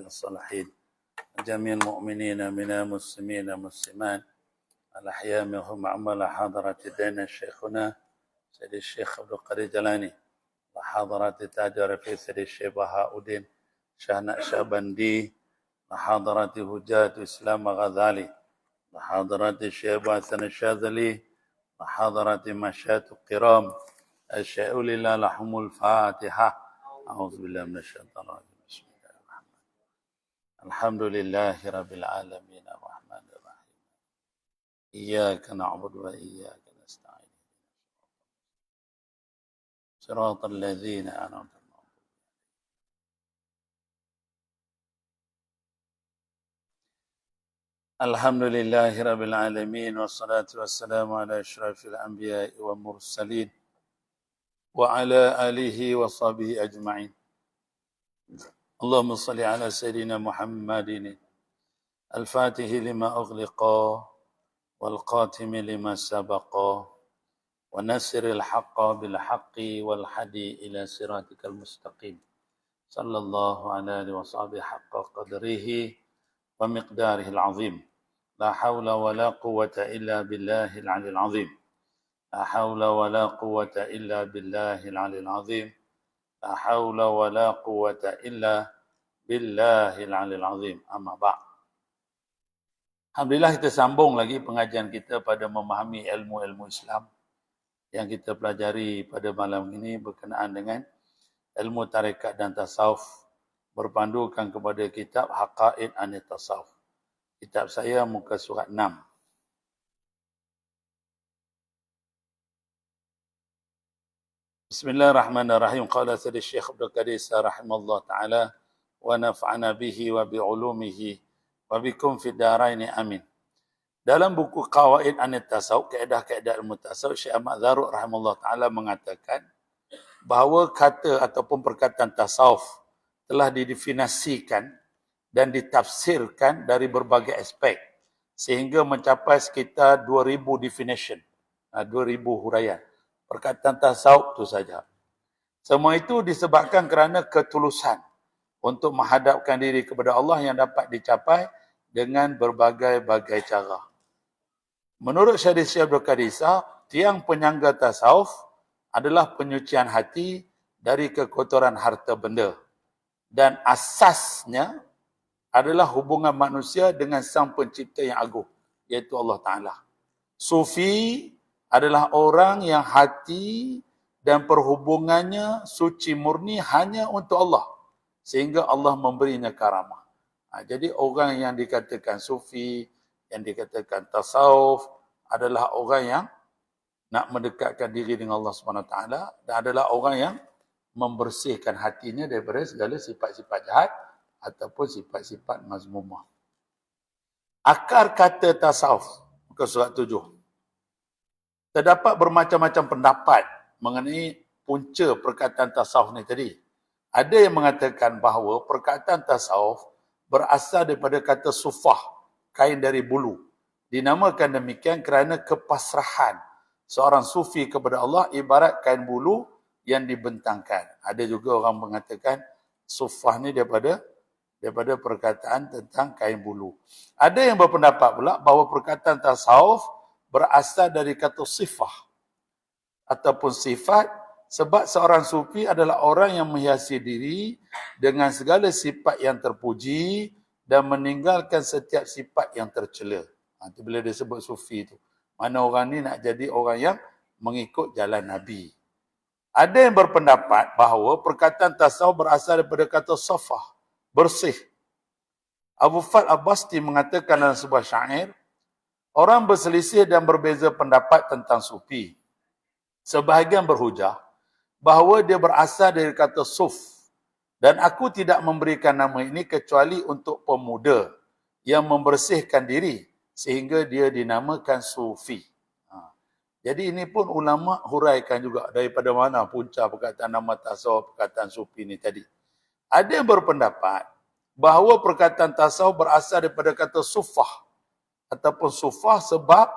الصالحين جميع المؤمنين من المسلمين والمسلمات الأحياء منهم عمل حضرة دين شيخنا سيد الشيخ عبد القادر جلاني وحضرة تاج رفيع سيد الشيخ بهاء الدين شاه نقشبندي وحضرة هجاة الإسلام غزالي وحضرة الشيخ حسن الشاذلي وحضرة مشايخ الكرام الشيخ لله لهم الفاتحة. أعوذ بالله من الشيطان الرجيم. بسم الله الرحمن الرحيم. الحمد لله رب العالمين الرحمن الرحيم. إياك نعبد وإياك نستعين. صراط الذين أنعمت عليهم. الحمد لله رب العالمين والصلاة والسلام على أشرف الأنبياء والمرسلين وعلى آله وصحبه أجمعين. اللهم صل على سيدنا محمد الفاتح لما أغلق والقاتم لما سبق ونصر الحق بالحق والهدي إلى صراطك المستقيم صلى الله عليه وصحبه حق قدره ومقداره العظيم. لا حول ولا قوة إلا بالله العلي العظيم. لا حول ولا قوة إلا بالله العلي العظيم. لا حول ولا قوة إلا بالله العلي العظيم. Amma ba'. Alhamdulillah kita sambung lagi pengajian kita pada memahami ilmu-ilmu Islam yang kita pelajari pada malam ini berkenaan dengan ilmu tarekat dan tasawuf berpandukan kepada kitab Haqa'iq Anit Tasawuf. Kitab saya muka surat 6. Bismillahirrahmanirrahim. Qala Sayyid Syekh Abdul Qadir rahimahullah ta'ala wa naf'ana bihi wa bi'ulumihi wa bikum fid daraini amin. Dalam buku Qawaid Anit Tasawuf, kaedah-kaedah ilmu tasawuf, Syekh Ahmad Zarruq rahimahullah ta'ala mengatakan bahawa kata ataupun perkataan tasawuf telah didefinisikan dan ditafsirkan dari berbagai aspek sehingga mencapai sekitar 2000 definition, 2000 huraian. Perkataan tasawuf itu saja. Semua itu disebabkan kerana ketulusan untuk menghadapkan diri kepada Allah yang dapat dicapai dengan berbagai-bagai cara. Menurut Syekh Abdul Qadir, tiang penyangga tasawuf adalah penyucian hati dari kekotoran harta benda. Dan asasnya adalah hubungan manusia dengan Sang Pencipta yang agung, iaitu Allah Ta'ala. Sufi adalah orang yang hati dan perhubungannya suci murni hanya untuk Allah, sehingga Allah memberinya karamah. Jadi orang yang dikatakan sufi, yang dikatakan tasawuf, adalah orang yang nak mendekatkan diri dengan Allah SWT dan adalah orang yang membersihkan hatinya daripada segala sifat-sifat jahat ataupun sifat-sifat mazmumah. Akar kata tasawuf, muka surat 7. Terdapat bermacam-macam pendapat mengenai punca perkataan tasawuf ni tadi. Ada yang mengatakan bahawa perkataan tasawuf berasal daripada kata sufah, kain dari bulu. Dinamakan demikian kerana kepasrahan seorang sufi kepada Allah ibarat kain bulu yang dibentangkan. Ada juga orang mengatakan sufah ni daripada perkataan tentang kain bulu. Ada yang berpendapat pula bahawa perkataan tasawuf berasal dari kata sifah ataupun sifat, sebab seorang sufi adalah orang yang menghiasi diri dengan segala sifat yang terpuji dan meninggalkan setiap sifat yang tercela. Itu bila dia sebut sufi tu. Mana orang ni nak jadi orang yang mengikut jalan Nabi. Ada yang berpendapat bahawa perkataan tasawuf berasal daripada kata safah, bersih. Abu Fat Abbasti mengatakan dalam sebuah syair, orang berselisih dan berbeza pendapat tentang sufi. Sebahagian berhujah bahawa dia berasal dari kata suf. Dan aku tidak memberikan nama ini kecuali untuk pemuda yang membersihkan diri sehingga dia dinamakan sufi. Jadi ini pun ulama huraikan juga daripada mana punca perkataan nama tasawuf, perkataan sufi ini tadi. Ada yang berpendapat bahawa perkataan tasawuf berasal daripada kata sufah ataupun sufah sebab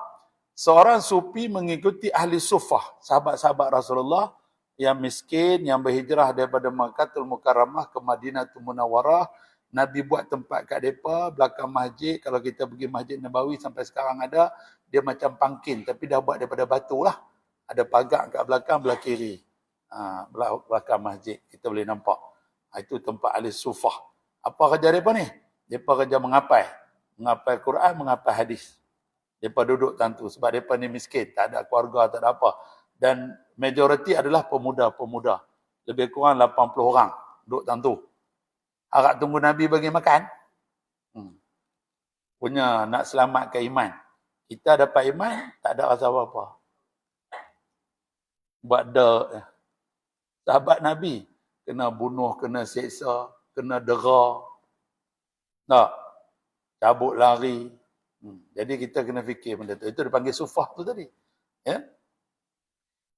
seorang sufi mengikuti ahli sufah, sahabat-sahabat Rasulullah yang miskin, yang berhijrah daripada Makkahul Mukarramah ke Madinatul Munawwarah, Nabi buat tempat kat mereka, belakang masjid. Kalau kita pergi Masjid Nabawi sampai sekarang ada, dia macam pangkin. Tapi dah buat daripada batu lah. Ada pagar kat belakang, belah kiri. Belakang masjid. Kita boleh nampak. Itu tempat ahli sufah. Apa kerja mereka ni? Mereka kerja mengapai. Mengapai Quran, mengapai hadis. Mereka duduk tentu. Sebab mereka ni miskin. Tak ada keluarga, tak ada apa. Dan majoriti adalah pemuda-pemuda. Lebih kurang 80 orang. Duduk tentu. Harap tunggu Nabi bagi makan. Punya nak selamatkan iman. Kita dapat iman, tak ada rasa apa-apa. Buat dah. Sahabat Nabi, kena bunuh, kena seksa, kena dera. Tak? Cabut lari. Jadi kita kena fikir benda tu. Itu dipanggil sufah tu tadi. Ya?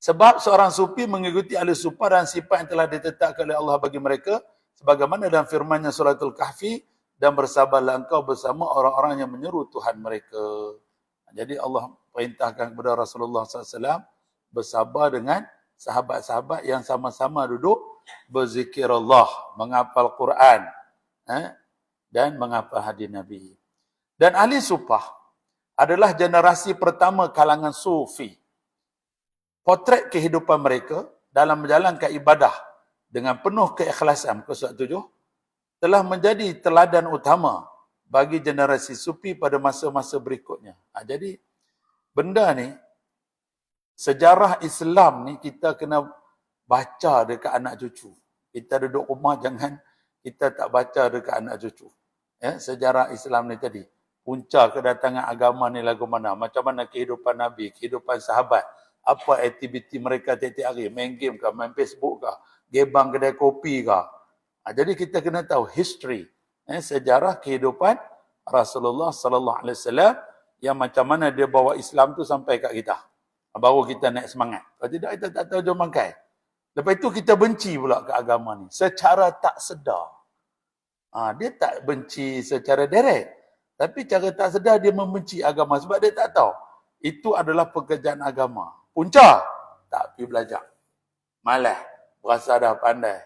Sebab seorang sufi mengikuti ahli sufah dan sifat yang telah ditetapkan oleh Allah bagi mereka, sebagaimana dalam firman-Nya suratul Kahfi, dan bersabarlah engkau bersama orang-orang yang menyeru Tuhan mereka. Jadi Allah perintahkan kepada Rasulullah SAW bersabar dengan sahabat-sahabat yang sama-sama duduk berzikir Allah, menghafal Quran, dan menghafal hadis Nabi. Dan ahli sufah adalah generasi pertama kalangan sufi. Potret kehidupan mereka dalam menjalankan ibadah dengan penuh keikhlasan, muka surat 7, telah menjadi teladan utama bagi generasi sufi pada masa-masa berikutnya. Jadi, benda ni, sejarah Islam ni kita kena baca dekat anak cucu. Kita duduk rumah, jangan kita tak baca dekat anak cucu. Ya, sejarah Islam ni tadi. Punca kedatangan agama ni lagu mana? Macam mana kehidupan Nabi, kehidupan sahabat. Apa aktiviti mereka tiap-tiap hari? Main game ke? Main Facebook ke? Gebang kedai kopi ke? Jadi kita kena tahu history, sejarah kehidupan Rasulullah sallallahu alaihi wasallam yang macam mana dia bawa Islam tu sampai kat kita. Baru kita naik semangat. Kalau tidak kita tak tahu jom bangkai. Lepas itu kita benci pula ke agama ni secara tak sedar. Dia tak benci secara direct, tapi cara tak sedar dia membenci agama sebab dia tak tahu itu adalah pekerjaan agama. Punca tak pergi belajar. Malas, berasa dah pandai.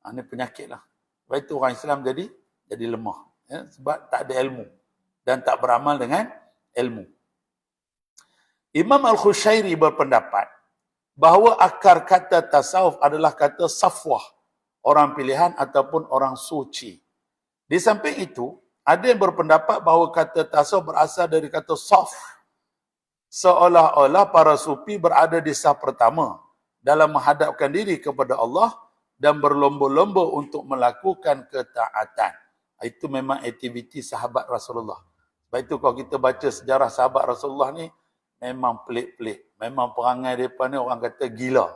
Ini penyakit lah. Sebab itu orang Islam jadi lemah. Ya? Sebab tak ada ilmu. Dan tak beramal dengan ilmu. Imam Al-Khushairi berpendapat bahawa akar kata tasawuf adalah kata safwah. Orang pilihan ataupun orang suci. Di samping itu, ada yang berpendapat bahawa kata tasawuf berasal dari kata saf. Seolah-olah para sufi berada di saf pertama dalam menghadapkan diri kepada Allah dan berlomba-lomba untuk melakukan ketaatan. Itu memang aktiviti sahabat Rasulullah. Sebab itu kalau kita baca sejarah sahabat Rasulullah ni, memang pelik-pelik. Memang perangai mereka ni orang kata gila.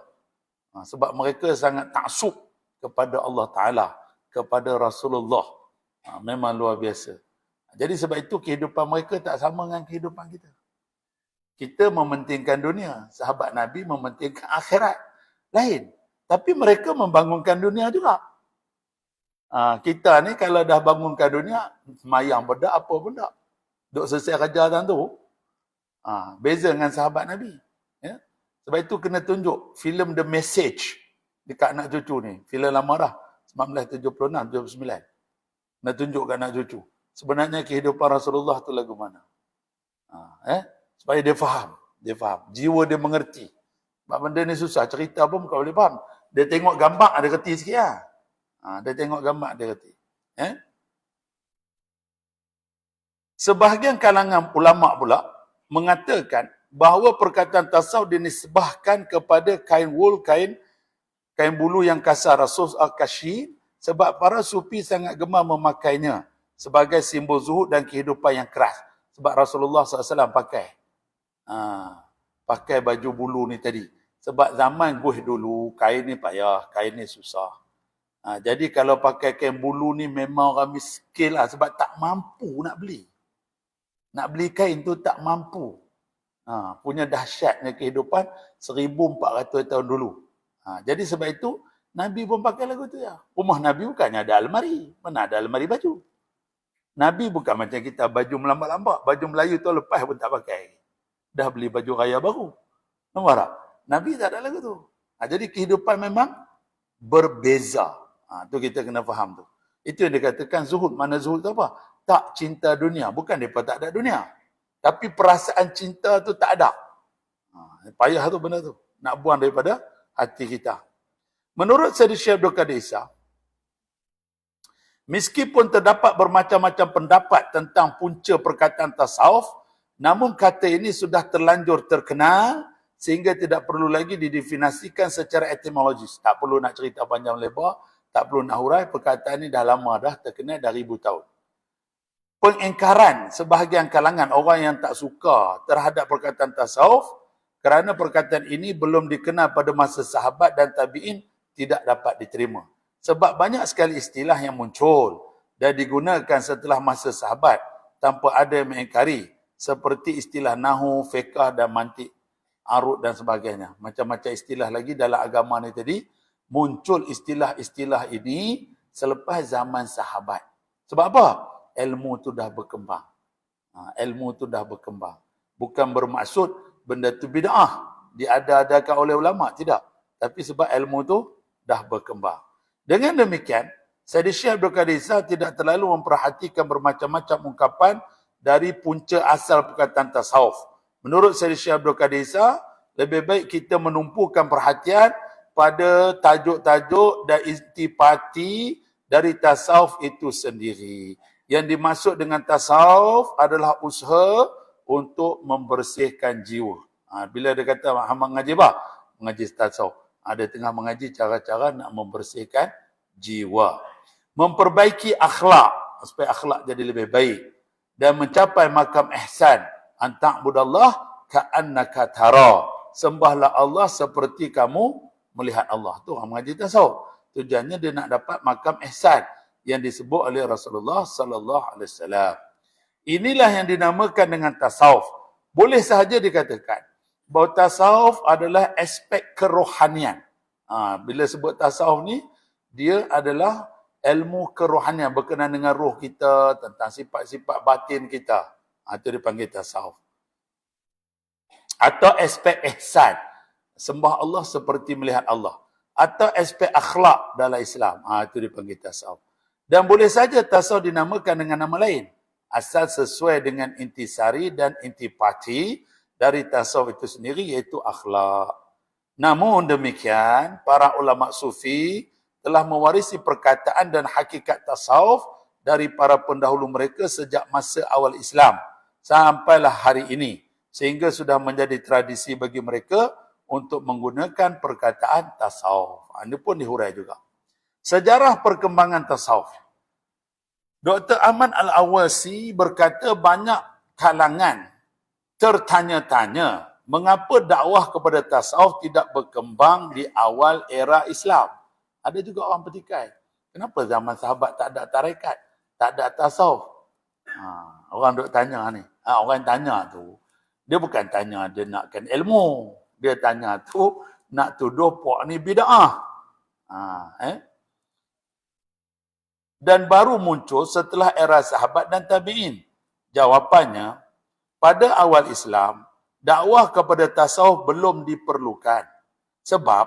Sebab mereka sangat taksub kepada Allah Ta'ala, kepada Rasulullah. Memang luar biasa. Jadi sebab itu kehidupan mereka tak sama dengan kehidupan kita. Kita mementingkan dunia. Sahabat Nabi mementingkan akhirat. Lain. Tapi mereka membangunkan dunia juga. Kita ni kalau dah bangunkan dunia, semayang benda apa benda. Duk selesai kerja tentu. Beza dengan sahabat Nabi. Ya? Sebab itu kena tunjuk filem The Message dekat anak cucu ni. Filem lama dah. 1976-79. Kena tunjuk kat anak cucu. Sebenarnya kehidupan Rasulullah tu lagu mana. Supaya dia faham. Dia faham. Jiwa dia mengerti. Sebab benda ni susah. Cerita pun bukan boleh faham. Dia tengok gambar, ada reti sikit lah. Dia tengok gambar, dia reti. Sebahagian kalangan ulama' pula mengatakan bahawa perkataan tasawuf dinisbahkan kepada kain wool, kain bulu yang kasar, rasus al-kashi, sebab para sufi sangat gemar memakainya sebagai simbol zuhud dan kehidupan yang keras. Sebab Rasulullah SAW pakai. Pakai baju bulu ni tadi. Sebab zaman guh dulu, kain ni payah, kain ni susah. Jadi kalau pakai kain bulu ni memang orang miskin lah. Sebab tak mampu nak beli. Nak beli kain tu tak mampu. Punya dahsyatnya kehidupan 1400 tahun dulu. Jadi sebab itu, Nabi pun pakai lagu tu ya. Rumah Nabi bukannya ada almari. Mana ada almari baju. Nabi bukan macam kita baju melambat-lambat. Baju Melayu tu lepas pun tak pakai. Dah beli baju raya baru. Nampak tak? Nabi tak ada lagu tu. Jadi kehidupan memang berbeza. Tu kita kena faham tu. Itu yang dikatakan zuhud. Mana zuhud tu apa? Tak cinta dunia. Bukan mereka tak ada dunia. Tapi perasaan cinta tu tak ada. Payah tu benda tu. Nak buang daripada hati kita. Menurut Sayyid Syekh Abdul Qadir Isa, meskipun terdapat bermacam-macam pendapat tentang punca perkataan tasawuf, namun kata ini sudah terlanjur terkenal sehingga tidak perlu lagi didefinisikan secara etimologis. Tak perlu nak cerita panjang lebar, tak perlu nak hurai, perkataan ini dah lama dah terkenal dah ribu tahun. Pengingkaran sebahagian kalangan orang yang tak suka terhadap perkataan tasawuf kerana perkataan ini belum dikenal pada masa sahabat dan tabi'in tidak dapat diterima. Sebab banyak sekali istilah yang muncul dan digunakan setelah masa sahabat tanpa ada yang mengingkari, seperti istilah nahu, fiqh dan mantik, arud dan sebagainya. Macam-macam istilah lagi dalam agama ni tadi, muncul istilah-istilah ini selepas zaman sahabat. Sebab apa? Ilmu tu dah berkembang. Ilmu tu dah berkembang. Bukan bermaksud benda tu bid'ah, diada-adakan oleh ulama, tidak. Tapi sebab ilmu tu dah berkembang. Dengan demikian, Sayyid Syekh Abdul Qadir Isa tidak terlalu memperhatikan bermacam-macam ungkapan dari punca asal perkataan tasawuf. Menurut Sayyid Syekh Abdul Qadir Isa, lebih baik kita menumpukan perhatian pada tajuk-tajuk dan intipati dari tasawuf itu sendiri. Yang dimaksud dengan tasawuf adalah usaha untuk membersihkan jiwa. Bila dia kata Muhammad mengaji apa? Mengaji tasawuf. Dia tengah mengaji cara-cara nak membersihkan jiwa. Memperbaiki akhlak, supaya akhlak jadi lebih baik. Dan mencapai makam ihsan. Anta'budallah ka'annaka tara. Sembahlah Allah seperti kamu melihat Allah. Tu orang mengaji tasawuf. Tujuannya dia nak dapat makam ihsan yang disebut oleh Rasulullah sallallahu alaihi wasallam. Inilah yang dinamakan dengan tasawuf. Boleh sahaja dikatakan bahawa tasawuf adalah aspek kerohanian. Bila sebut tasawuf ni, dia adalah ilmu kerohanian berkenaan dengan roh kita, tentang sifat-sifat batin kita. Itu dipanggil tasawuf. Atau aspek ihsan, sembah Allah seperti melihat Allah. Atau aspek akhlak dalam Islam. Itu dipanggil tasawuf. Dan boleh saja tasawuf dinamakan dengan nama lain, asal sesuai dengan intisari dan intipati dari tasawuf itu sendiri, iaitu akhlak. Namun demikian, para ulama sufi telah mewarisi perkataan dan hakikat tasawuf dari para pendahulu mereka sejak masa awal Islam sampailah hari ini, sehingga sudah menjadi tradisi bagi mereka untuk menggunakan perkataan tasawuf. Ini pun dihurai juga. Sejarah perkembangan tasawuf. Dr. Ahmad Al-Awasi berkata banyak kalangan tertanya-tanya mengapa dakwah kepada tasawuf tidak berkembang di awal era Islam. Ada juga orang petikai. Kenapa zaman sahabat tak ada tarekat, tak ada tasawuf? Orang duk tanya ni. Orang tanya tu, dia bukan tanya dia nakkan ilmu. Dia tanya tu nak tuduh puak ni bid'ah. Dan baru muncul setelah era sahabat dan tabi'in. Jawapannya, pada awal Islam, dakwah kepada tasawuf belum diperlukan. Sebab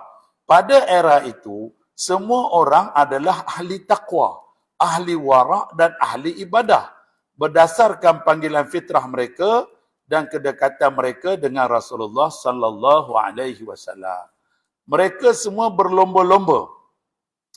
pada era itu, semua orang adalah ahli taqwa, ahli wara' dan ahli ibadah. Berdasarkan panggilan fitrah mereka dan kedekatan mereka dengan Rasulullah sallallahu alaihi wasallam. Mereka semua berlomba-lomba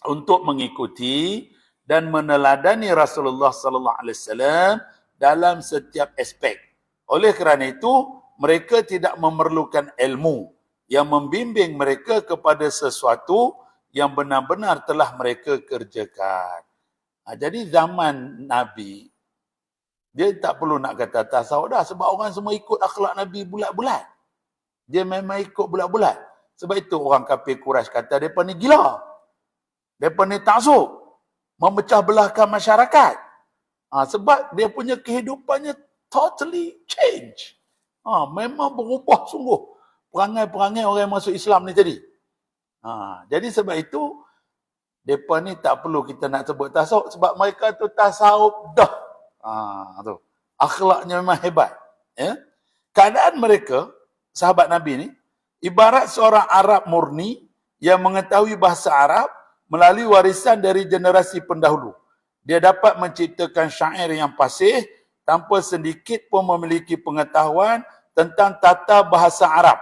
untuk mengikuti dan meneladani Rasulullah sallallahu alaihi wasallam dalam setiap aspek. Oleh kerana itu, mereka tidak memerlukan ilmu yang membimbing mereka kepada sesuatu yang benar-benar telah mereka kerjakan. Jadi zaman Nabi, dia tak perlu nak kata tasawuf dah, sebab orang semua ikut akhlak Nabi bulat-bulat. Dia memang ikut bulat-bulat. Sebab itu orang kafir Quraisy kata mereka ni gila. Mereka ni taksub, memecah belahkan masyarakat. Sebab dia punya kehidupannya totally change. Memang berubah sungguh perangai-perangai orang yang masuk Islam ni tadi. Jadi sebab itu, mereka ni tak perlu kita nak sebut tasawuf, sebab mereka tu tasawuf dah. Tu. Akhlaknya memang hebat. Ya? Keadaan mereka, sahabat Nabi ni, ibarat seorang Arab murni yang mengetahui bahasa Arab melalui warisan dari generasi pendahulu. Dia dapat menciptakan syair yang fasih tanpa sedikit pun memiliki pengetahuan tentang tata bahasa Arab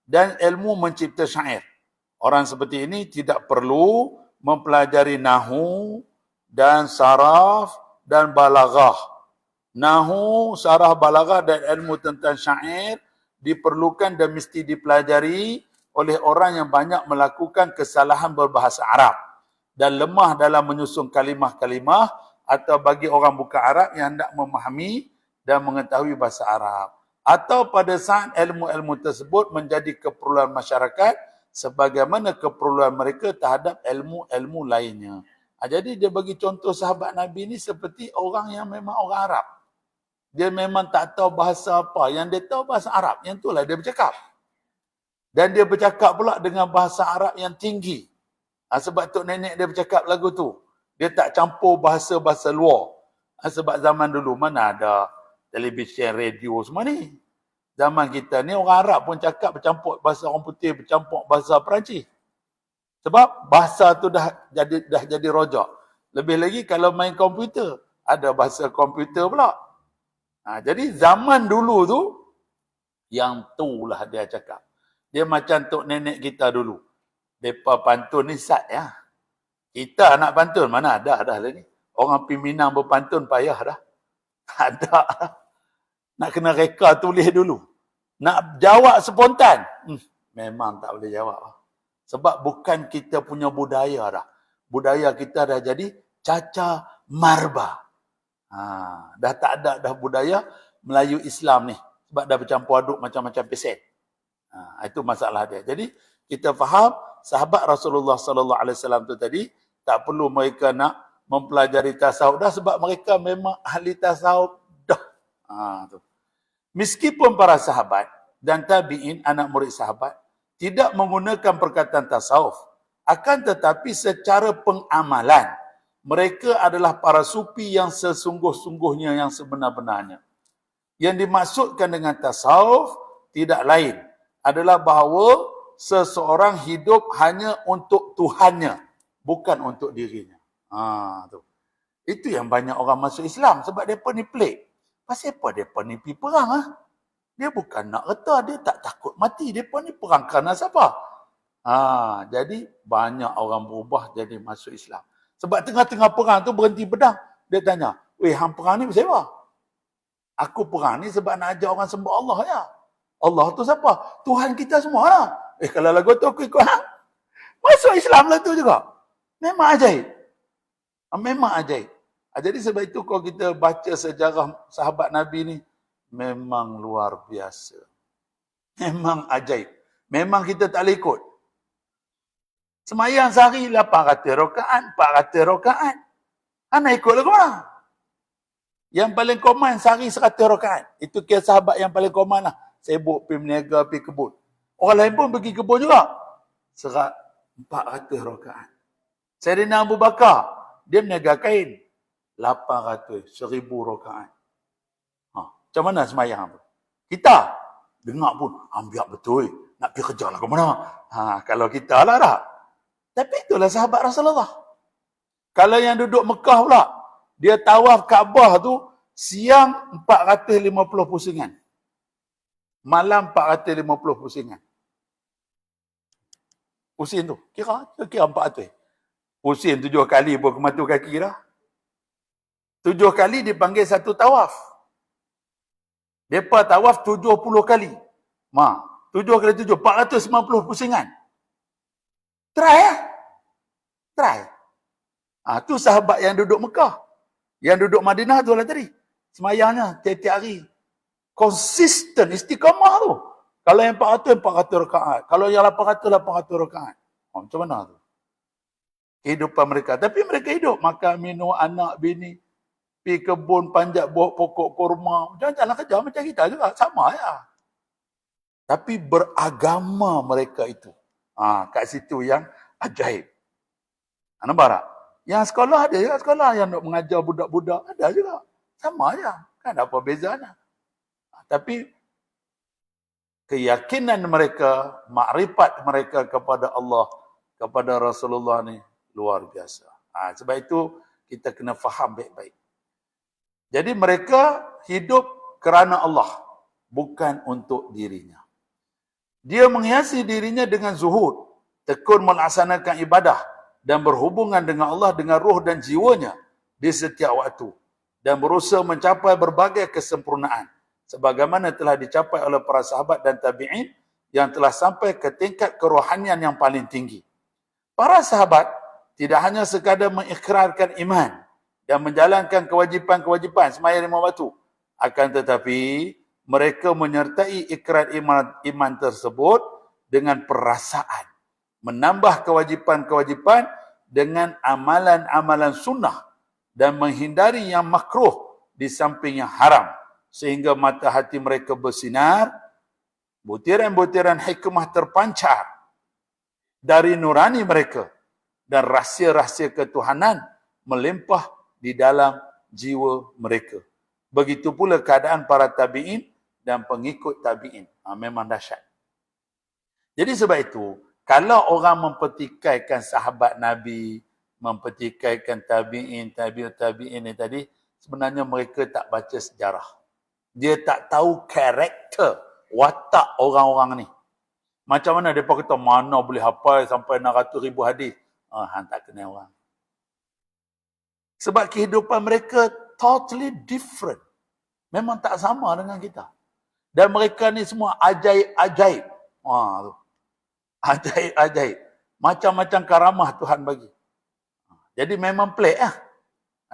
dan ilmu mencipta syair. Orang seperti ini tidak perlu mempelajari nahu dan saraf dan balaghah. Nahu, saraf, balaghah dan ilmu tentang syair diperlukan dan mesti dipelajari oleh orang yang banyak melakukan kesalahan berbahasa Arab dan lemah dalam menyusun kalimah-kalimah, atau bagi orang bukan Arab yang hendak memahami dan mengetahui bahasa Arab, atau pada saat ilmu-ilmu tersebut menjadi keperluan masyarakat sebagaimana keperluan mereka terhadap ilmu-ilmu lainnya. Jadi dia bagi contoh sahabat Nabi ni seperti orang yang memang orang Arab. Dia memang tak tahu bahasa apa. Yang dia tahu bahasa Arab. Yang itulah dia bercakap. Dan dia bercakap pula dengan bahasa Arab yang tinggi. Sebab tok nenek dia bercakap lagu tu. Dia tak campur bahasa-bahasa luar. Sebab zaman dulu mana ada televisyen, radio semua ni. Zaman kita ni orang Arab pun cakap bercampur bahasa orang putih, bercampur bahasa Perancis. Sebab bahasa tu dah jadi rojak. Lebih lagi kalau main komputer, ada bahasa komputer pula. Jadi zaman dulu tu, yang tu lah dia cakap. Dia macam tok nenek kita dulu. Mereka pantun ni sat ya. Kita nak pantun, mana ada dah lah ni. Orang pergi Minang berpantun payah dah. Ada. Nak kena reka tulis dulu. Nak jawab spontan. Memang tak boleh jawab. Sebab bukan kita punya budaya dah. Budaya kita dah jadi caca marba. Dah tak ada dah budaya Melayu Islam ni. Sebab dah bercampur aduk macam-macam pesen. Itu masalah dia. Jadi kita faham sahabat Rasulullah sallallahu alaihi wasallam tu tadi tak perlu mereka nak mempelajari tasawuf dah sebab mereka memang ahli tasawuf dah. Tu. Meskipun para sahabat dan tabi'in anak murid sahabat tidak menggunakan perkataan tasawuf, akan tetapi secara pengamalan mereka adalah para sufi yang sesungguh-sungguhnya, yang sebenar-benarnya. Yang dimaksudkan dengan tasawuf tidak lain adalah bahawa seseorang hidup hanya untuk Tuhannya, bukan untuk dirinya. Tu. Itu yang banyak orang masuk Islam sebab mereka ni pelik. Pasal apa mereka ni pergi perang? Dia bukan nak reta, dia tak takut mati. Mereka ni perang kerana siapa? Jadi banyak orang berubah jadi masuk Islam. Sebab tengah-tengah perang tu berhenti pedang. Dia tanya, weh, hang perang ni pasal apa? Aku perang ni sebab nak ajar orang sembah Allah ya. Allah tu siapa? Tuhan kita semua lah. Kalau lagu tu aku ikut hang. Masuk Islam lah tu juga. Memang ajaib. Memang ajaib. Jadi sebab itu kalau kita baca sejarah sahabat Nabi ni, memang luar biasa. Memang ajaib. Memang kita tak boleh ikut. Semayang sehari 800 rakaat, 400 rakaat. Anak ikut lagu mana? Yang paling common sehari 100 rakaat. Itu kira sahabat yang paling common lah. Sibuk pergi meniaga, pergi kebun. Orang lain pun pergi kebun juga. 400 rakaat. Sayyidina Abu Bakar, dia meniaga kain. 800, 1000 rakaat. Macam mana semayang tu? Kita dengar pun, ambil betul. Nak pergi kerja lah ke mana? Kalau kita lah dah. Tapi itulah sahabat Rasulullah. Kalau yang duduk Mekah pula, dia tawaf Kaabah tu, siang 450 pusingan. Malam 450 pusingan. Pusing tu, kira 400. Pusing 7 kali pun kematu kaki dah. 7 kali dipanggil satu tawaf. Mereka tawaf 70 kali. 7 kali 7, 450 pusingan. Try lah. Try. Tu sahabat yang duduk Mekah. Yang duduk Madinah tu lah tadi. Semayangnya tiap-tiap hari. Konsisten, istiqamah tu. Kalau yang 400, 400 rakaat. Kalau yang 800, 800 rakaat. Macam mana tu? Kehidupan mereka. Tapi mereka hidup. Makan, minum, anak, bini. Pergi kebun, panjat buah pokok kurma. Jangan-jangan kerja macam kita juga. Sama ya. Tapi beragama mereka itu. Kat situ yang ajaib. Nampak tak? Yang sekolah ada juga sekolah. Yang nak mengajar budak-budak ada juga. Sama je. Kan apa bezanya. Tapi keyakinan mereka, makrifat mereka kepada Allah, kepada Rasulullah ni luar biasa. Sebab itu Kita kena faham baik-baik. Jadi mereka hidup kerana Allah, bukan untuk dirinya. Dia menghiasi dirinya dengan zuhud, tekun melaksanakan ibadah dan berhubungan dengan Allah dengan roh dan jiwanya di setiap waktu dan berusaha mencapai berbagai kesempurnaan sebagaimana telah dicapai oleh para sahabat dan tabi'in yang telah sampai ke tingkat kerohanian yang paling tinggi. Para sahabat tidak hanya sekadar mengikrarkan iman dan menjalankan kewajipan-kewajipan semaya 5 waktu, akan tetapi mereka menyertai ikrar iman tersebut dengan perasaan, menambah kewajipan-kewajipan dengan amalan-amalan sunnah dan menghindari yang makruh di samping yang haram, sehingga mata hati mereka bersinar, butiran-butiran hikmah terpancar dari nurani mereka dan rahsia-rahsia ketuhanan melimpah di dalam jiwa mereka. Begitu pula keadaan para tabi'in dan pengikut tabi'in. Memang dahsyat. Jadi sebab itu, kalau orang mempertikaikan sahabat Nabi, mempertikaikan tabi'in, tabi'in ni tadi, sebenarnya mereka tak baca sejarah. Dia tak tahu karakter, watak orang-orang ni. Macam mana mereka kata, mana boleh hafal sampai 600,000 hadis. Hang tak kenal orang. Sebab kehidupan mereka totally different. Memang tak sama dengan kita. Dan mereka ni semua ajaib-ajaib. Ajaib-ajaib. Macam-macam karamah Tuhan bagi. Jadi memang pelik lah.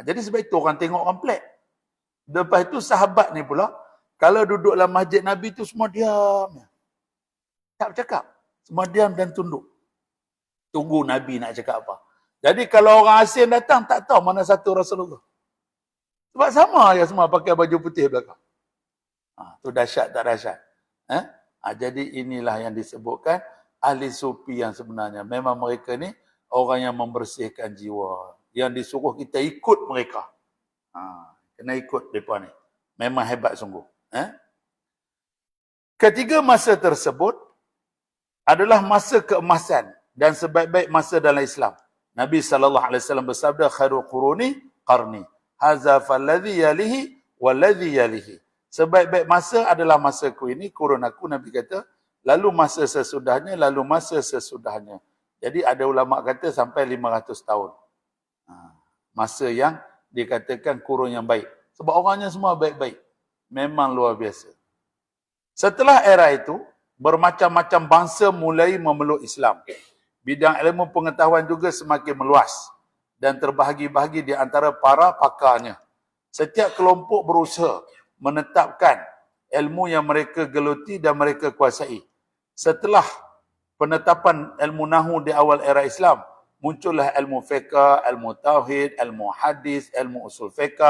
Jadi sebab itu orang tengok orang pelik. Lepas itu sahabat ni pula, kalau duduk dalam masjid Nabi tu semua diam. Tak bercakap. Semua diam dan tunduk. Tunggu Nabi nak cakap apa. Jadi kalau orang asing datang, tak tahu mana satu Rasulullah. Sebab sama ya semua pakai baju putih belakang. Tu dahsyat tak dahsyat? Jadi inilah yang disebutkan ahli sufi yang sebenarnya. Memang mereka ni orang yang membersihkan jiwa. Yang disuruh kita ikut mereka. Kena ikut mereka ni. Memang hebat sungguh. Ketiga masa tersebut adalah masa keemasan dan sebaik-baik masa dalam Islam. Nabi SAW bersabda, khairul quruni qarni. Haza falladhi yalihi walladhi yalihi. Sebaik-baik masa adalah masaku ini, kurun aku, Nabi kata, lalu masa sesudahnya, lalu masa sesudahnya. Jadi ada ulama kata sampai 500 tahun. Masa yang dikatakan kurun yang baik. Sebab orangnya semua baik-baik. Memang luar biasa. Setelah era itu, bermacam-macam bangsa mulai memeluk Islam. Bidang ilmu pengetahuan juga semakin meluas dan terbahagi-bahagi di antara para pakarnya. Setiap kelompok berusaha menetapkan ilmu yang mereka geluti dan mereka kuasai. Setelah penetapan ilmu nahu di awal era Islam, muncullah ilmu fiqh, ilmu tauhid, ilmu hadis, ilmu usul fiqh,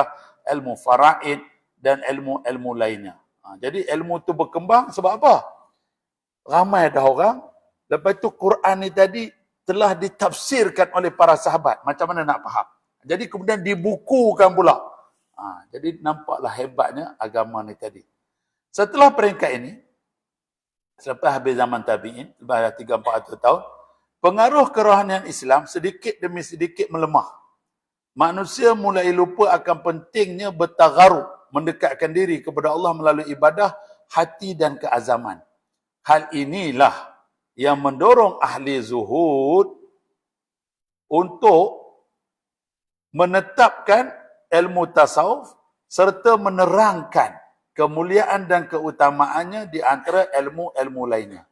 ilmu faraid dan ilmu-ilmu lainnya. Jadi ilmu tu berkembang sebab apa? Ramai dah orang. Lepas tu Quran ni tadi telah ditafsirkan oleh para sahabat. Macam mana nak faham? Jadi kemudian dibukukan pula. Jadi nampaklah hebatnya agama ni tadi. Setelah peringkat ini, selepas habis zaman tabi'in, lepas 300-400 tahun, pengaruh kerohanian Islam sedikit demi sedikit melemah. Manusia mulai lupa akan pentingnya bertagharub, mendekatkan diri kepada Allah melalui ibadah, hati dan keazaman. Hal inilah yang mendorong ahli zuhud untuk menetapkan ilmu tasawuf serta menerangkan kemuliaan dan keutamaannya di antara ilmu-ilmu lainnya.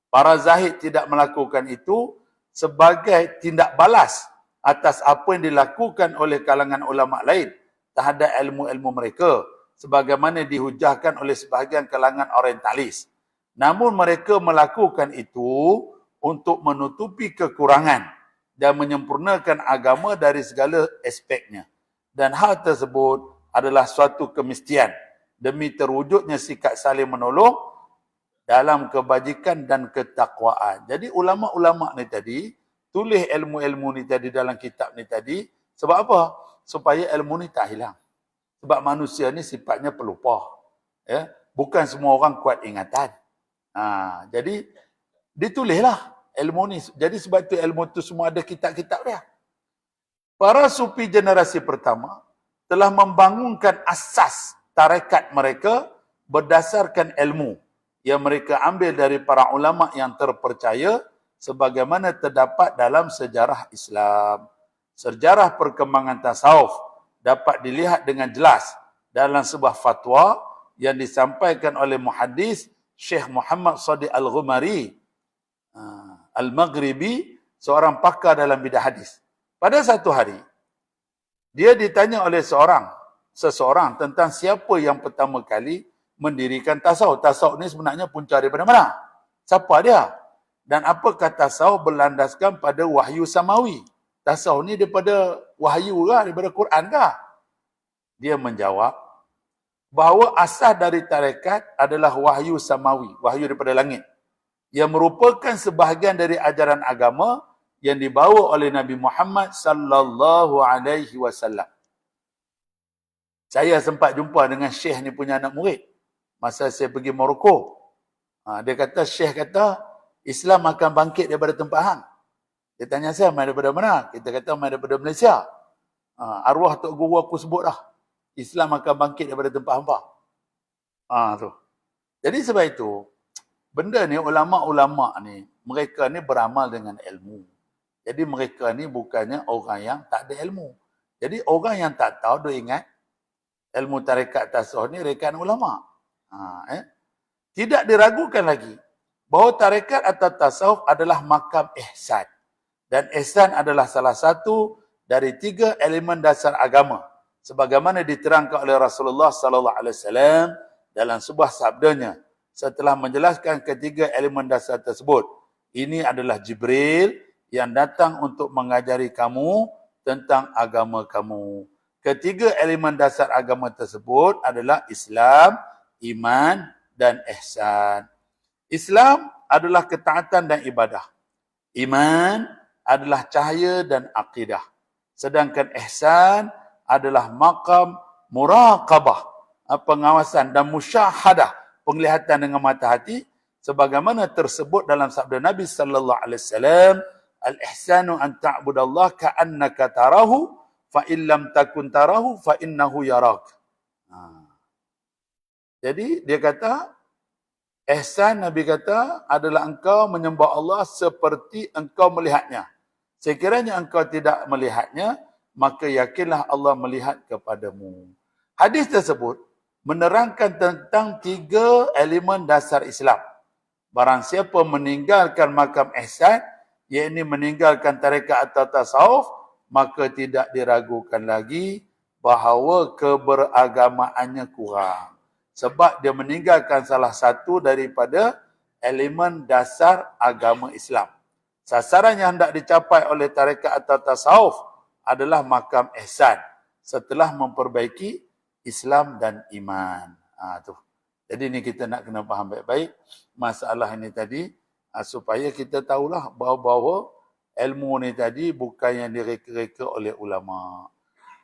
Para zahid tidak melakukan itu sebagai tindak balas atas apa yang dilakukan oleh kalangan ulama lain terhadap ilmu-ilmu mereka, sebagaimana dihujahkan oleh sebahagian kalangan orientalis. Namun mereka melakukan itu untuk menutupi kekurangan dan menyempurnakan agama dari segala aspeknya. Dan hal tersebut adalah suatu kemestian demi terwujudnya sikap saling menolong dalam kebajikan dan ketakwaan. Jadi ulama-ulama ni tadi tulis ilmu-ilmu ni tadi dalam kitab ni tadi sebab apa? Supaya ilmu ni tak hilang. Sebab manusia ni sifatnya pelupa. Ya, bukan semua orang kuat ingatan. Jadi ditulislah ilmu ni. Jadi sebab tu ilmu tu semua ada kitab-kitab dia. Para sufi generasi pertama telah membangunkan asas tarekat mereka berdasarkan ilmu yang mereka ambil dari para ulama yang terpercaya sebagaimana terdapat dalam sejarah Islam. Sejarah perkembangan tasawuf dapat dilihat dengan jelas dalam sebuah fatwa yang disampaikan oleh muhaddis Syekh Muhammad Shadiq Al-Ghumari Al-Maghribi, seorang pakar dalam bidang hadis. Pada satu hari, dia ditanya oleh seseorang tentang siapa yang pertama kali mendirikan tasawuf. Tasawuf ni sebenarnya punca daripada mana? Siapa dia? Dan apakah tasawuf berlandaskan pada wahyu samawi? Tasawuf ni daripada wahyu kah? Daripada Quran kah? Dia menjawab bahawa asas dari tarekat adalah wahyu samawi, wahyu daripada langit, yang merupakan sebahagian dari ajaran agama yang dibawa oleh Nabi Muhammad sallallahu alaihi wasallam. Saya sempat jumpa dengan Syekh ni punya anak murid masa saya pergi Morocco. Dia kata, Syekh kata Islam akan bangkit daripada tempat hang. Dia tanya saya, mai daripada mana? Kita kata mai daripada Malaysia. Arwah tok guru aku sebut dah. Islam akan bangkit daripada tempat hampa. Tu. Jadi sebab itu, benda ni ulama-ulama ni, mereka ni beramal dengan ilmu. Jadi mereka ni bukannya orang yang tak ada ilmu. Jadi orang yang tak tahu, dia ingat ilmu tarekat tasawuf ni rekan ulama. Tidak diragukan lagi bahawa tarekat atau tasawuf adalah makam ihsan. Dan ihsan adalah salah satu dari 3 elemen dasar agama. Sebagaimana diterangkan oleh Rasulullah sallallahu alaihi wasallam dalam sebuah sabdanya setelah menjelaskan ketiga elemen dasar tersebut. Ini adalah Jibril yang datang untuk mengajari kamu tentang agama kamu. Ketiga elemen dasar agama tersebut adalah Islam, iman dan ihsan. Islam adalah ketaatan dan ibadah. Iman adalah cahaya dan akidah. Sedangkan ihsan adalah maqam muraqabah, pengawasan dan musyahadah, penglihatan dengan mata hati, sebagaimana tersebut dalam sabda Nabi sallallahu alaihi wasallam, al-ihsanu an ta'budallaha ka'annaka tarahu fa in lam takun tarahu fa innahu yarak. Jadi dia kata ihsan, Nabi kata, adalah engkau menyembah Allah seperti engkau melihatnya. Sekiranya engkau tidak melihatnya, maka yakinlah Allah melihat kepadamu. Hadis tersebut menerangkan tentang 3 elemen dasar Islam. Barang siapa meninggalkan makam ihsan, iaitu meninggalkan tarekat atau tasawuf, maka tidak diragukan lagi bahawa keberagamaannya kurang. Sebab dia meninggalkan salah satu daripada elemen dasar agama Islam. Sasaran yang hendak dicapai oleh tarekat atau tasawuf adalah makam ihsan setelah memperbaiki Islam dan iman. Tu. Jadi ni kita nak kena faham baik-baik masalah ini tadi, supaya kita tahulah bahawa ilmu ni tadi bukan yang direka-reka oleh ulama.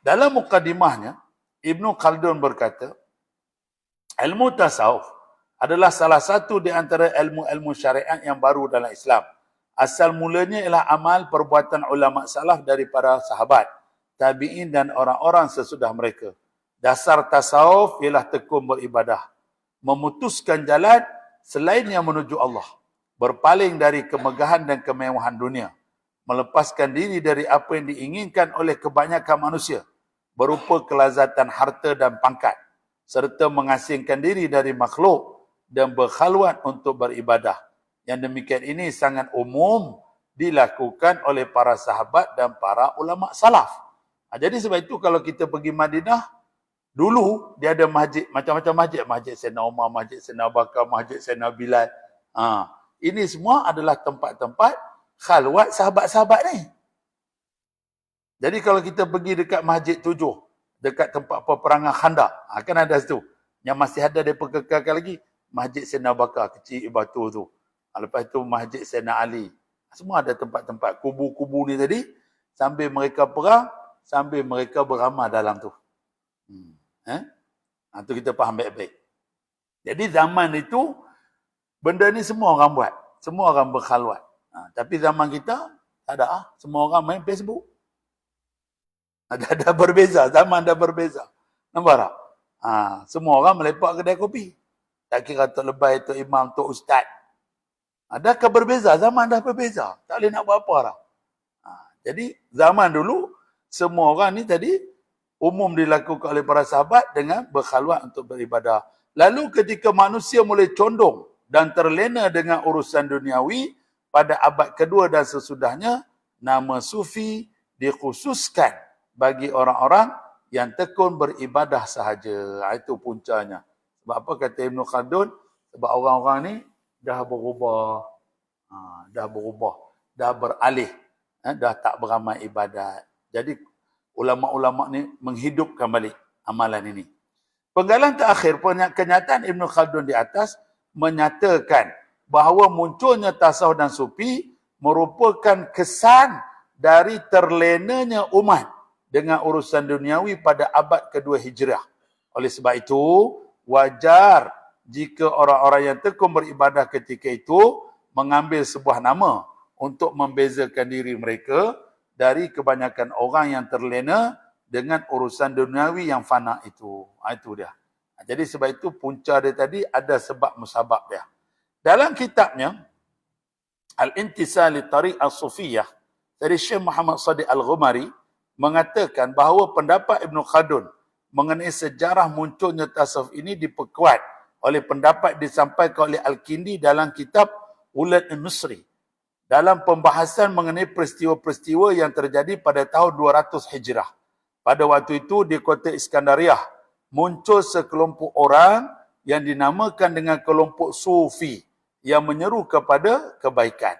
Dalam mukadimahnya, Ibnu Khaldun berkata, ilmu tasawuf adalah salah satu di antara ilmu-ilmu syariat yang baru dalam Islam. Asal mulanya ialah amal perbuatan ulama salaf dari para sahabat, tabi'in dan orang-orang sesudah mereka. Dasar tasawuf ialah tekun beribadah, memutuskan jalan selain yang menuju Allah, berpaling dari kemegahan dan kemewahan dunia, melepaskan diri dari apa yang diinginkan oleh kebanyakan manusia, berupa kelazatan harta dan pangkat, serta mengasingkan diri dari makhluk dan berkhalwat untuk beribadah. Yang demikian ini sangat umum dilakukan oleh para sahabat dan para ulama salaf. Jadi sebab itu kalau kita pergi Madinah, dulu dia ada masjid, macam-macam masjid. Masjid Sayyidina Umar, Masjid Sayyidina Abu Bakar, Masjid Sayyidina Bilal. Ini semua adalah tempat-tempat khalwat sahabat-sahabat ni. Jadi kalau kita pergi dekat Masjid 7, dekat tempat peperangan Khandaq, kan ada situ. Yang masih ada dia perkekalkan lagi, Masjid Sayyidina Abu Bakar, kecil batu tu. Lepas tu Masjid Sayyidina Ali. Semua ada tempat-tempat kubu-kubu ni tadi, sambil mereka perang, sambil mereka beramal dalam tu. Tu kita faham baik-baik. Jadi zaman itu, benda ni semua orang buat. Semua orang berkhalwat. Tapi zaman kita, tak ada. Semua orang main Facebook. Dah berbeza, zaman dah berbeza. Nampak tak? Semua orang melepak kedai kopi. Tak kira Tok Lebay, Tok Imam, Tok Ustaz. Adakah berbeza? Zaman dah berbeza. Tak boleh nak buat apa dah. Jadi zaman dulu, semua orang ni tadi umum dilakukan oleh para sahabat dengan berkhalwat untuk beribadah. Lalu ketika manusia mulai condong dan terlena dengan urusan duniawi, pada abad kedua dan sesudahnya, nama sufi dikhususkan bagi orang-orang yang tekun beribadah sahaja. Itu puncanya. Sebab apa kata Ibn Khaldun? Sebab orang-orang ni dah berubah. Dah beralih. Dah tak beramal ibadat. Jadi ulama-ulama ni menghidupkan balik amalan ini. Penggalan terakhir, kenyataan Ibn Khaldun di atas menyatakan bahawa munculnya tasawuf dan sufi merupakan kesan dari terlenanya umat dengan urusan duniawi pada abad kedua Hijrah. Oleh sebab itu, wajar jika orang-orang yang tekun beribadah ketika itu mengambil sebuah nama untuk membezakan diri mereka dari kebanyakan orang yang terlena dengan urusan duniawi yang fana itu. Itu dia. Jadi sebab itu punca dia tadi ada sebab musabab dia. Dalam kitabnya Al-Intisal li Tariq As-Sufiyah dari Syekh Muhammad Shadiq Al-Ghumari mengatakan bahawa pendapat Ibn Khaldun mengenai sejarah munculnya tasawuf ini diperkuat oleh pendapat disampaikan oleh Al-Kindi dalam kitab Ulad Al-Misri dalam pembahasan mengenai peristiwa-peristiwa yang terjadi pada tahun 200 Hijrah. Pada waktu itu di kota Iskandariah muncul sekelompok orang yang dinamakan dengan kelompok Sufi yang menyeru kepada kebaikan.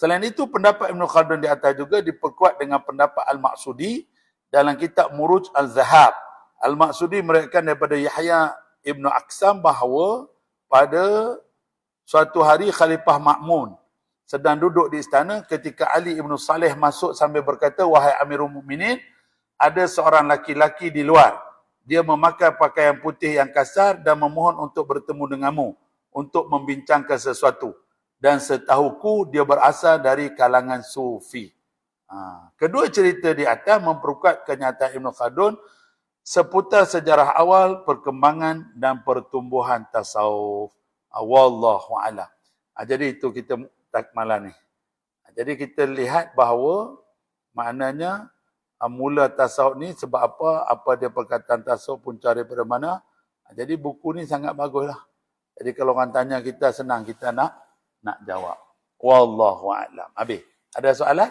Selain itu, pendapat Ibn Khaldun di atas juga diperkuat dengan pendapat Al-Maqsudi dalam kitab Muruj Al-Zahab. Al-Maqsudi meriwayatkan daripada Yahya Ibn Aqsam bahawa pada suatu hari Khalifah Ma'mun sedang duduk di istana ketika Ali Ibn Saleh masuk sambil berkata, "Wahai Amirul Mukminin, ada seorang laki-laki di luar. Dia memakai pakaian putih yang kasar dan memohon untuk bertemu denganmu untuk membincangkan sesuatu. Dan setahuku dia berasal dari kalangan Sufi." Kedua cerita di atas memperkuat kenyataan Ibn Khaldun seputar sejarah awal, perkembangan dan pertumbuhan tasawuf. Wallahu a'lam. Jadi itu kita takmalan ni. Jadi kita lihat bahawa maknanya mula tasawuf ni sebab apa dia perkataan tasawuf punca daripada mana. Jadi buku ni sangat baguslah. Jadi kalau orang tanya kita senang kita nak jawab. Wallahu a'lam. Habis. Ada soalan?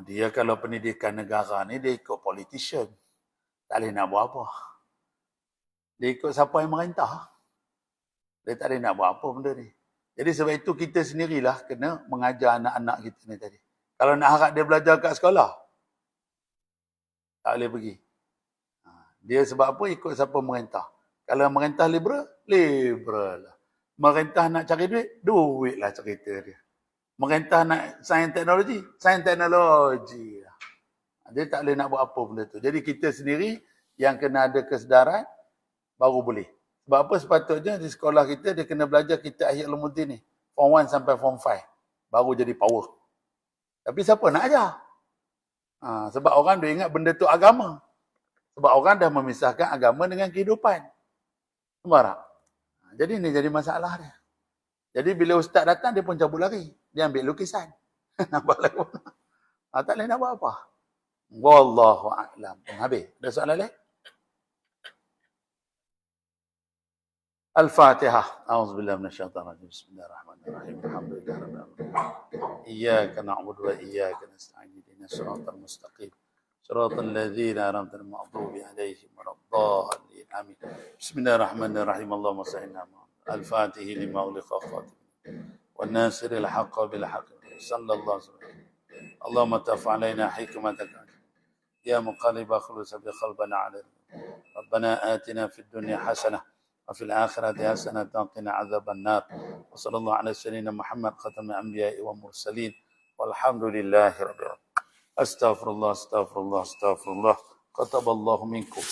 Dia kalau pendidikan negara ni dia ikut politician. Tak boleh nak buat apa. Dia ikut siapa yang merintah. Dia tak boleh nak buat apa benda ni. Jadi sebab itu kita sendirilah kena mengajar anak-anak kita ni tadi. Kalau nak harap dia belajar kat sekolah, tak boleh pergi. Dia sebab apa? Ikut siapa merintah. Kalau merintah liberal, liberal lah. Merintah nak cari duit lah cerita dia. Merintah nak sains teknologi lah. Dia tak boleh nak buat apa benda tu. Jadi kita sendiri yang kena ada kesedaran, baru boleh. Sebab apa sepatutnya di sekolah kita, dia kena belajar kitab Ihya Ulumuddin ni. Form 1 sampai Form 5. Baru jadi power. Tapi siapa nak ajar? Sebab orang dia ingat benda tu agama. Sebab orang dah memisahkan agama dengan kehidupan. Nampak tak? Jadi ni jadi masalah dia. Jadi bila ustaz datang, dia pun cabut lari. Dia ambil lukisan. Nampak lagu. Tak boleh nak buat apa. Wallahu a'lam. Habis. Ada soalan lain? Al-Fatihah. A'udzubillah minasyaitanir rajim. Bismillahirrahmanirrahim. Alhamdulillah rabbil alamin. Iyyaka na'budu wa iyyaka nasta'in. Ihdinas siratal mustaqim. Siratal ladzina an'amta 'alaihim ghairil maghdubi 'alaihim. Amin. Bismillahirrahmanirrahim. Allahumma salli 'ala Al-Fatih lima ughliqa khatim. والناصر الحق بالحق صلى الله عليه وسلم. اللهم تف علينا حكمتك يا مقلب خلوص بقلبنا عليك. ربنا آتنا في الدنيا حسنة وفي الآخرة حسنة وقنا عذاب النار. وصلى الله على سيدنا محمد ختم الأنبياء والمرسلين والحمد لله رب العالمين. أستغفر الله Qataballahu minkum.